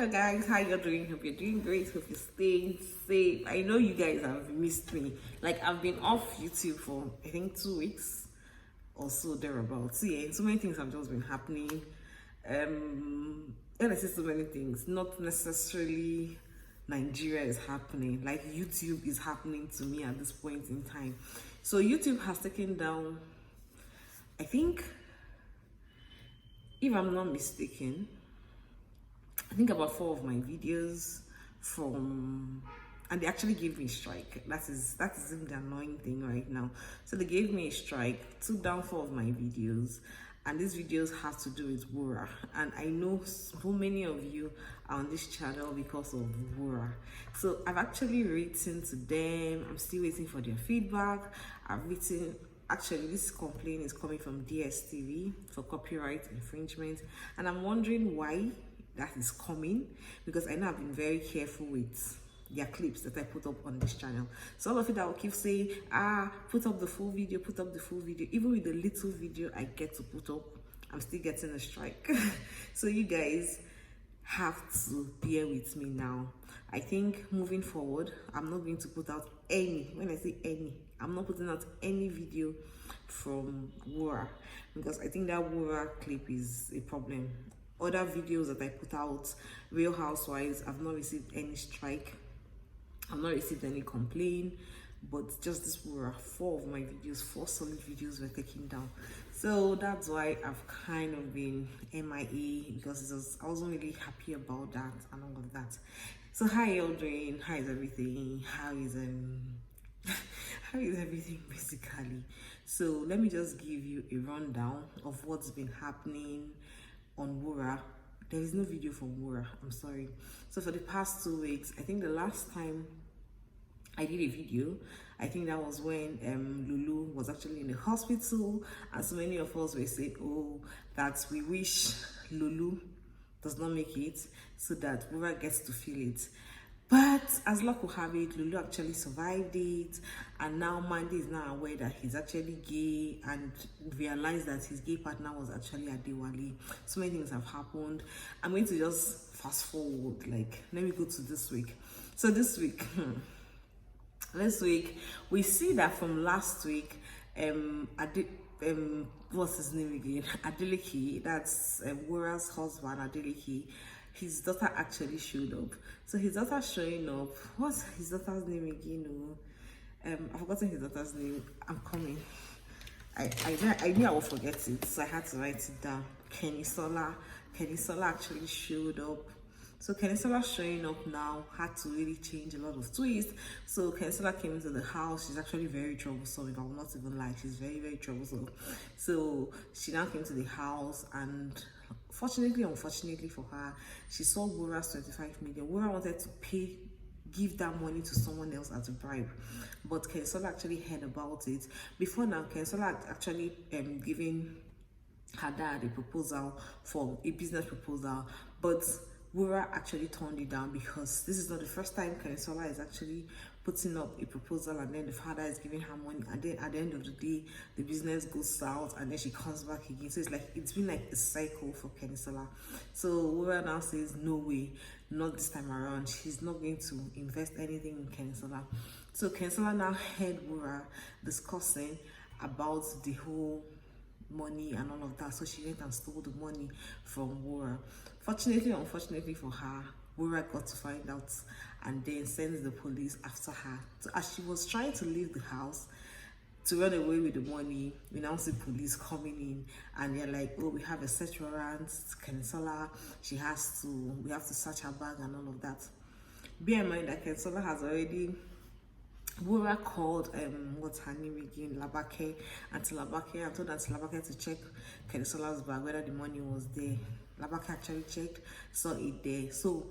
Hello guys, how you doing? Hope you're doing great. Hope you're staying safe. I know you guys have missed me. Like I've been off YouTube for I think 2 weeks or so thereabouts. Yeah, so many things have just been happening. When I say so many things, not necessarily Nigeria is happening. Like YouTube is happening to me at this point in time. So YouTube has taken down, I think, if I'm not mistaken, I think about 4 of my videos from, and they actually gave me a strike. That is even the annoying thing right now. So they gave me a strike, took down 4 of my videos, and these videos have to do with Wura. And I know so many of you are on this channel because of Wura. So I've actually written to them. I'm still waiting for their feedback. I've written. Actually, this complaint is coming from DSTV for copyright infringement, and I'm wondering why that is coming, because I know I've been very careful with their clips that I put up on this channel. So all of it that will keep saying, put up the full video, put up the full video. Even with the little video I get to put up, I'm still getting a strike. So you guys have to bear with me now. I think moving forward, I'm not going to put out any, when I say any, I'm not putting out any video from Wura, because I think that Wura clip is a problem. Other videos that I put out, Real Housewives, I've not received any strike. I've not received any complaint, but just this Wura, 4 of my videos, 4 solid videos were taken down. So that's why I've kind of been MIA, because I wasn't really happy about that and all of that. So how y'all doing? How is everything? How is how is everything basically? So let me just give you a rundown of what's been happening on Wura. There is no video from Wura, I'm sorry. So for the past 2 weeks, I think the last time I did a video, I think that was when Lulu was actually in the hospital, and so many of us were saying, oh, that we wish Lulu does not make it so that Wura gets to feel it. But as luck will have it, Lulu actually survived it, and now Mandy is now aware that he's actually gay and realized that his gay partner was actually Adewale. So many things have happened. I'm going to just fast forward, like let me go to this week. So this week, this week we see that from last week, what's his name again? Adeleke, that's Wura's husband, Adeleke. His daughter actually showed up. So his daughter showing up, what's his daughter's name again? I've forgotten his daughter's name. I'm coming. I knew I would forget it, so I had to write it down. Kanyisola actually showed up. So Kanyisola showing up now had to really change a lot of twists. So Kanyisola came into the house. She's actually very troublesome, if I will not even lie. She's very, very troublesome. So she now came to the house, and fortunately, unfortunately for her, she saw Wura's 25 million. Wura wanted to give that money to someone else as a bribe, but Kanyisola actually heard about it. Before now, Kanyisola had actually given her dad a proposal for a business proposal, but Wura actually turned it down, because this is not the first time Kanyisola is actually putting up a proposal and then the father is giving her money, and then at the end of the day the business goes south and then she comes back again. So it's been like a cycle for Kanyisola. So Wura now says no way, not this time around. She's not going to invest anything in Kanyisola. So Kanyisola now heard Wura discussing about the whole money and all of that, so she went and stole the money from Wura. Fortunately, unfortunately for her, Wura got to find out and then sends the police after her. So as she was trying to leave the house to run away with the money, we now see police coming in, and they're like, oh, we have a search warrant, Kanyisola, we have to search her bag and all of that. Bear in mind that Kanyisola has already, Wura called what's her name again, Labake, and to Labake, I told Auntie Labake to check Kanyisola's bag whether the money was there. Labake actually checked, saw it there. So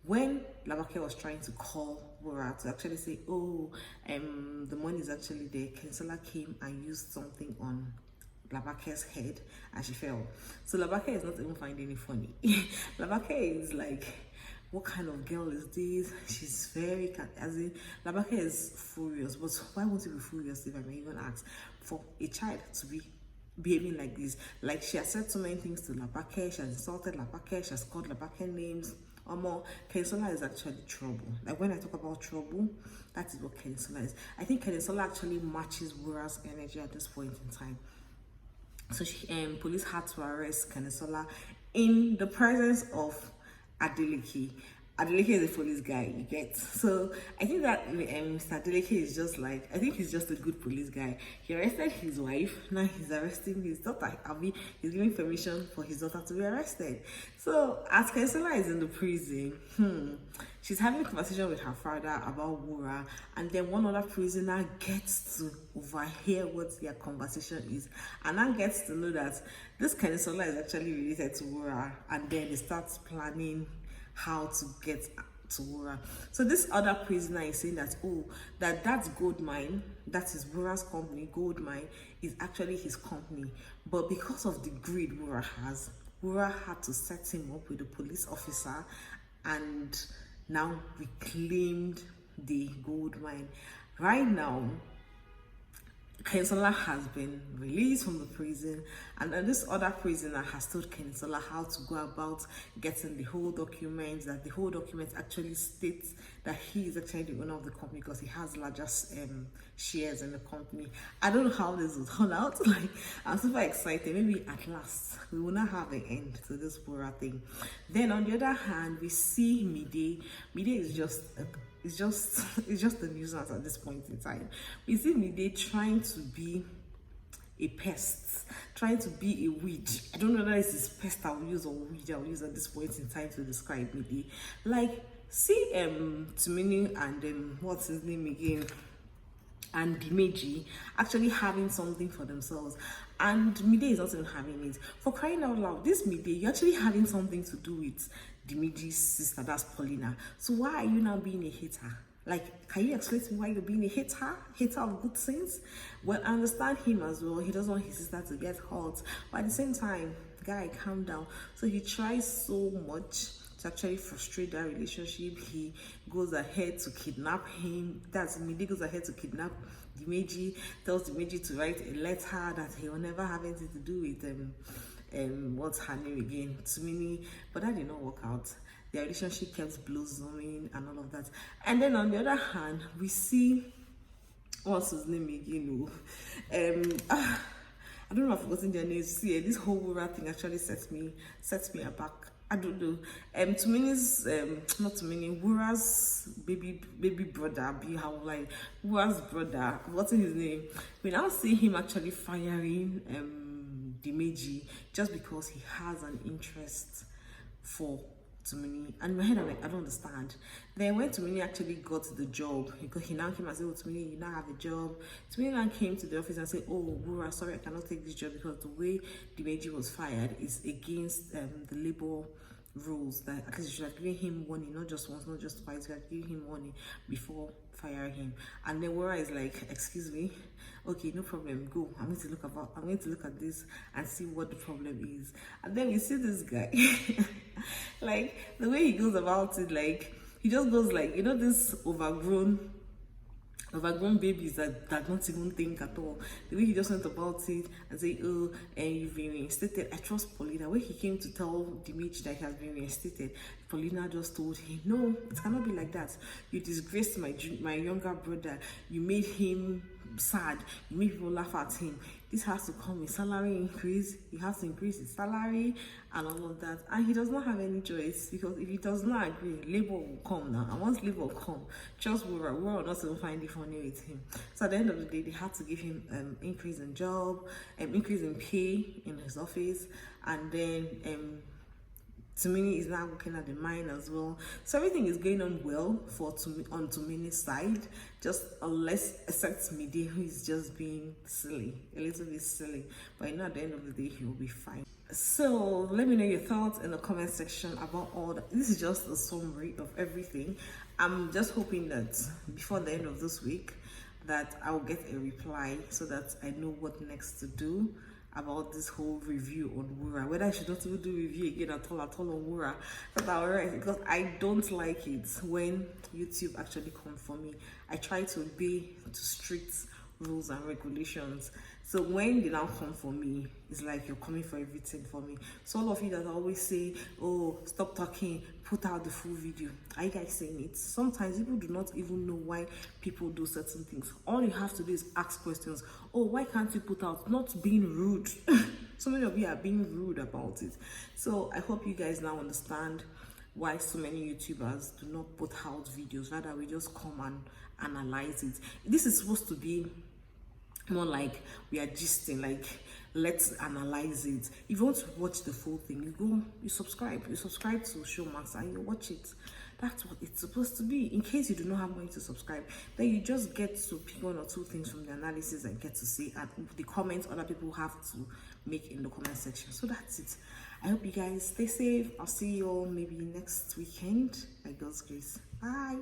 when Labake was trying to call Wura to actually say, oh, the money is actually there, Kanyisola came and used something on Labake's head and she fell. So Labake is not even finding it funny. Labake is like, what kind of girl is this? She's very, as in, Labake is furious. But why won't you be furious, if I may even ask, for a child to be behaving like this? Like, she has said so many things to Labake, she has insulted Labake, she has called Labake names, Kanyisola is actually trouble. Like when I talk about trouble, that is what Kanyisola is. I think Kanyisola actually matches Wura's energy at this point in time. So police had to arrest Kanyisola in the presence of Adeleke. Adeleke is a police guy, you get. So I think that Mr. Adeleke is just like, I think he's just a good police guy. He arrested his wife, now he's arresting his daughter. He's giving permission for his daughter to be arrested. So as Kanyisola is in the prison, she's having a conversation with her father about Wura, and then one other prisoner gets to overhear what their conversation is, and then gets to know that this Kanyisola is actually related to Wura, and then they start planning how to get to Wura. So this other prisoner is saying that, oh, that's gold mine, that is Wura's company, gold mine is actually his company. But because of the greed Wura has, Wura had to set him up with a police officer and now reclaimed the gold mine. Right now, Kanyisola has been released from the prison, and then this other prisoner has told Kanyisola how to go about getting the whole documents, that the whole document actually states that he is actually the owner of the company because he has larger shares in the company. I don't know how this will turn out. Like, I'm super excited. Maybe at last we will not have an end to this Wura thing. Then on the other hand, we see Mide. Mide is just it's just a nuisance at this point in time. We see Mide trying to be a pest, trying to be a weed. I don't know whether it's this pest I will use or weed I will use at this point in time to describe Mide. Like, see Tumini and what's his name again, and Dimeji actually having something for themselves, and Mide is not even having it. For crying out loud, this Mide, you're actually having something to do with Dimeji's sister, that's Paulina. So why are you now being a hater? Like, can you explain to me why you're being a hater of good things? Well, I understand him as well. He doesn't want his sister to get hurt, but at the same time, guy, calm down. So he tries so much to actually frustrate that relationship. He goes ahead to kidnap him. That's Mide goes ahead to kidnap Dimeji, tells Dimeji to write a letter that he will never have anything to do with what's her name again, Tumini, but that did not work out. Their relationship kept blossoming and all of that. And then on the other hand, we see what's his name again? I don't know, I've forgotten their names. See, this whole Wura thing actually sets me aback. I don't know. Tumini's not Tumini, Wura's baby brother, Wura's brother, what's his name? We now see him actually firing Dimeji just because he has an interest for Tumini. And in my head, I'm like, I don't understand. Then when Tumini actually got the job, because he now came and said, oh, Tumini, you now have a job. Tumini now came to the office and said, oh, Wura, sorry, I cannot take this job because the way Dimeji was fired is against the labor rules. That at least you should have given him warning, not just once, not just twice, you have given him warning before firing him. And then Wura is like, excuse me, okay, no problem, go. I'm going to look at this and see what the problem is. And then we see this guy, like the way he goes about it, like he just goes like, you know, this overgrown babies that don't even think at all. The way he just went about it and say, oh, and you've been reinstated. I trust Paulina. When he came to tell Dimeji that he has been reinstated, Paulina just told him, no, it cannot be like that. You disgraced my younger brother. You made him sad. You made people laugh at him. This has to come with salary increase. He has to increase his salary and all of that. And he does not have any choice, because if he does not agree, labor will come now. And once labor will come, just Wura will not even find it funny with him. So at the end of the day, they had to give him increase in job, increase in pay in his office, and then Tumini is now working at the mine as well. So everything is going on well on Tumini's side, just except Mide, who is just being silly, a little bit silly. But at the end of the day, he will be fine. So let me know your thoughts in the comment section about all that. This is just a summary of everything. I'm just hoping that before the end of this week that I will get a reply so that I know what next to do about this whole review on Wura, whether I should not even do review again at all on Wura. But because I don't like it when YouTube actually come for me. I try to obey to strict rules and regulations. So when they now come for me, it's like you're coming for everything for me. So all of you that always say, oh, stop talking, put out the full video, are you guys saying it? Sometimes people do not even know why people do certain things. All you have to do is ask questions. Oh, why can't you put out? Not being rude. So many of you are being rude about it. So I hope you guys now understand why so many YouTubers do not put out videos. Rather, we just come and analyze it. This is supposed to be more like we are gisting, like let's analyze it. If you want to watch the full thing, you subscribe to Showmax and you watch it. That's what it's supposed to be. In case you do not have money to subscribe, then you just get to pick one or two things from the analysis and get to see and the comments other people have to make in the comment section. So that's it. I hope you guys stay safe. I'll see you all maybe next weekend by God's grace. Bye.